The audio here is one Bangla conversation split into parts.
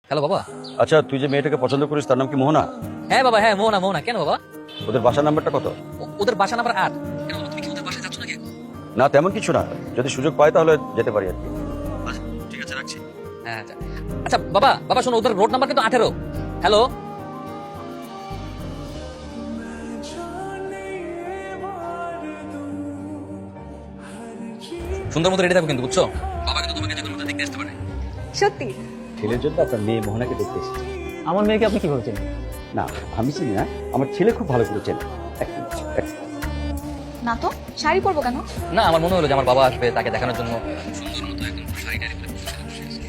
হ্যালো বাবা। আচ্ছা, তুই যে মেয়েটাকে পছন্দ করিস তার নাম কি মোহনা? হ্যাঁ বাবা, হ্যাঁ মোহনা। মোহনা কেন বাবা? ওদের বাসার নাম্বারটা কত? ওদের বাসা নাম্বার 8। কেন বাবা, তুমি কি ওদের বাসায় যাচ্ছ নাকি? না, তেমন কিছু না, যদি সুযোগ পাই তাহলে যেতে পারি আর কি। আচ্ছা ঠিক আছে, রাখছি। হ্যাঁ আচ্ছা আচ্ছা বাবা, বাবা শোনো, ওদের রোড নাম্বার কিন্তু 18। হ্যালো, সুন্দর মতো রেডি থাকো কিন্তু, বুঝছো? বাবা কিন্তু তোমাকে যে কোনো মতো দেখতে আসতে পারে। সত্যি? ছেলের জন্য আপনার মেয়ে মোহনাকে দেখতে এসেছি। আমার মেয়েকে আপনি কিভাবে চেনেন? না, আমি চিনি না, আমার ছেলে খুব ভালো করে চেনে। না তো, শাড়ি পরবো কেন? না, আমার মনে হলো যে আমার বাবা আসবে, তাকে দেখানোর জন্য সুন্দর মতো একদম শাড়ি টাড়ি পরে বসে আছে।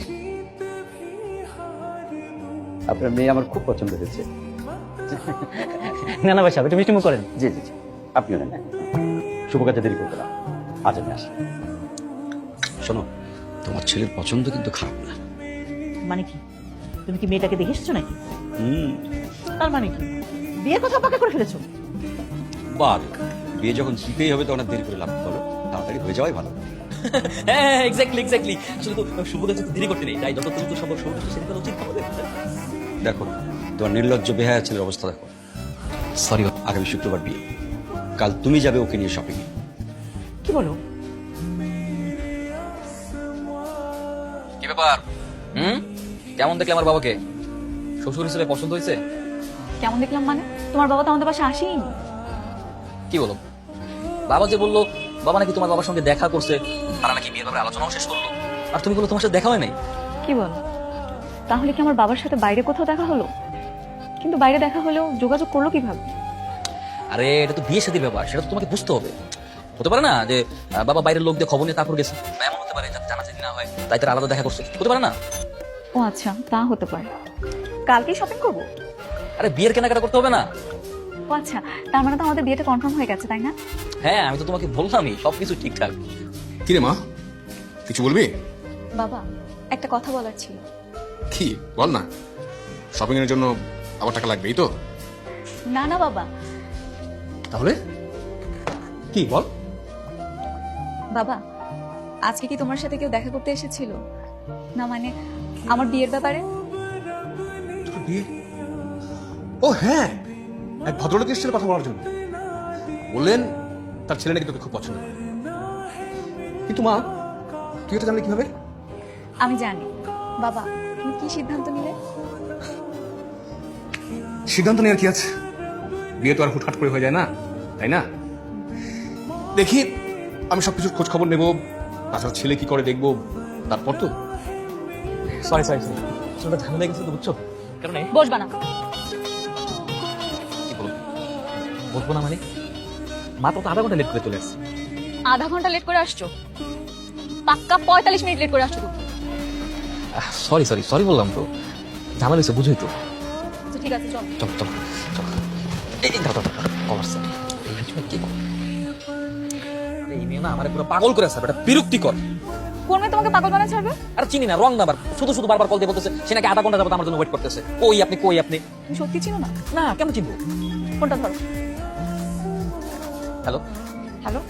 আপনার মেয়ে আমার খুব পছন্দ হয়েছে। না না ভাই সাহেব, একটু মিষ্টি মুখ করেন। জি জি জি, আপনিও নেন। শুভ কাজে দেরি করতে না, আজ আমি আসি। শোনো, তোমার ছেলের পছন্দ কিন্তু খারাপ না। মানে কি? তুমি কি মেয়েটাকে দেখে এসেছো নাকি? হুম, তার মানে কি বিয়ের কথা পাকা করে ফেলেছো? বাদ, বিয়ে যখন দিতেই হবে তখন আর দেরি করে লাভ কি? বলো, তাড়াতাড়ি হয়ে যাওয়াই ভালো। হ্যাঁ এক্স্যাক্টলি এক্স্যাক্টলি। আসলে তো শুভ কাজে দেরি করতে নেই, তাই যত দ্রুত সম্ভব শুভ কাজটা সেরে ফেলা উচিত আমাদের। দেখো, তোমার নির্লজ্জ বেহায়া ছেলের অবস্থা দেখো। সরি। আগামী শুক্রবার বিয়ে, কাল তুমি যাবে ওকে নিয়ে শপিং এ। কি বলো? কি ব্যাপার? কেমন দেখলে আমার বাবাকে? শ্বশুর হিসেবে পছন্দ হয়েছে? কেমন দেখলাম মানে? তোমার বাবা তো আমাদের বাসায় আসেই। কি বলো? বাবা যে বললো বাবা নাকি তোমার বাবার সঙ্গে দেখা করছে, তারা নাকি বিয়ের ব্যাপারে আলোচনাও শেষ করলো, আর তুমি বলো তোমার সাথে দেখা হয় নাই। কি বল? তাহলে কি আমার বাবার সাথে বাইরে কোথাও দেখা হলো? কিন্তু বাইরে দেখা হলেও যোগাযোগ করলো কিভাবে? আরে এটা তো বিয়ে শাদীর ব্যাপার, সেটা তো তোমাকে বুঝতে হবে। হতে পারে না যে বাবা বাইরের লোক দিয়ে খবর নিয়ে তারপর গেছে, বা এমন হতে পারে যাতে জানাজানি না হয় তাই তারা আলাদা দেখা করছে, হতে পারে না? ও আচ্ছা, তা হতে পারে। কালকেই শপিং করবো? আরে বিয়ের কেনাকাটা করতে হবে না? ও আচ্ছা, তার মানে তো আমাদের বিয়েটা কনফার্ম হয়ে গেছে, তাই না? হ্যাঁ, আমি তো তোমাকে বললামই সবকিছু ঠিকঠাক। কি রে মা, কিছু বলবি? বাবা, একটা কথা বলার ছিল। কি বল না। শপিং এর জন্য আবার টাকা লাগবেই তো। না না বাবা, তাহলে কি বল? বাবা আজকে কি তোমার সাথে কেউ দেখা করতে এসেছিল? না মানে আমার বিয়ের ব্যাপারে। তোর বিয়ে? ও হ্যাঁ, এক ভদ্রলোক এসেছিল কথা বলার জন্য। বললেন তার ছেলে নাকি তোকে খুব পছন্দ করে। কিন্তু মা, তুই এটা জানলি কিভাবে? আমি জানি। বাবা, তুমি কি সিদ্ধান্ত নিলে? সিদ্ধান্ত নেওয়ার কি আছে? বিয়ে তো আর হুটহাট করে হয়ে যায় না, তাই না? দেখি, আমি সবকিছু খোঁজ খবর নেবো, তাছাড়া ছেলে কি করে দেখবো, তারপর তো। সরি সরি সরি, ছোট ঝামেলা গেছে তো, বুঝছো? কারণ বসবা না। কি বলবো? বলবো না মানে? মাত্র তো আধা ঘন্টা লেট করে চলে আসছে। আধা ঘন্টা লেট করে আসছো? পাক্কা 45 মিনিট লেট করে আসছো তুমি। সরি সরি সরি বললাম তো, ঝামেলা হয়েছে, বুঝোই তো। আচ্ছা ঠিক আছে, চলো। চল চল চল। এই দাও দাও দাও, কভার স্যার। এই ম্যানেজমেন্ট কি করো? আরে এই মেয়ে না আমারে পুরো পাগল করে আছে, এটা বিরক্তিকর। কোন মেয়ে তোমাকে পাগল বানায় ছাড়বে? আর চিনি না, রং নাম্বার, শুধু শুধু বারবার কল দিয়ে বলতেছে সে নাকি আধা ঘন্টা যাবত আমার জন্য ওয়েট করতেছে। কই আপনি, কই আপনি? তুমি সত্যি ছিল না? না, কেন চিনবো? ফোনটা ধরো। হ্যালো, হ্যালো,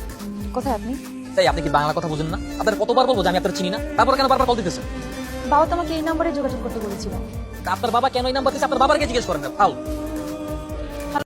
কোথায় আপনি? তাই আপনি কি বাংলা কথা বুঝেন না? আপনার কতবার বলবো যে আমি আপনার চিনি না, তারপর কেন বারবার কল দিতেছেন? বাবা তোমাকে এই নম্বরে যোগাযোগ করতে বলেছিল। আপনার বাবা কেন এই নাম্বার দিচ্ছে? আপনার বাবাকে জিজ্ঞেস করেন না, ফাউল।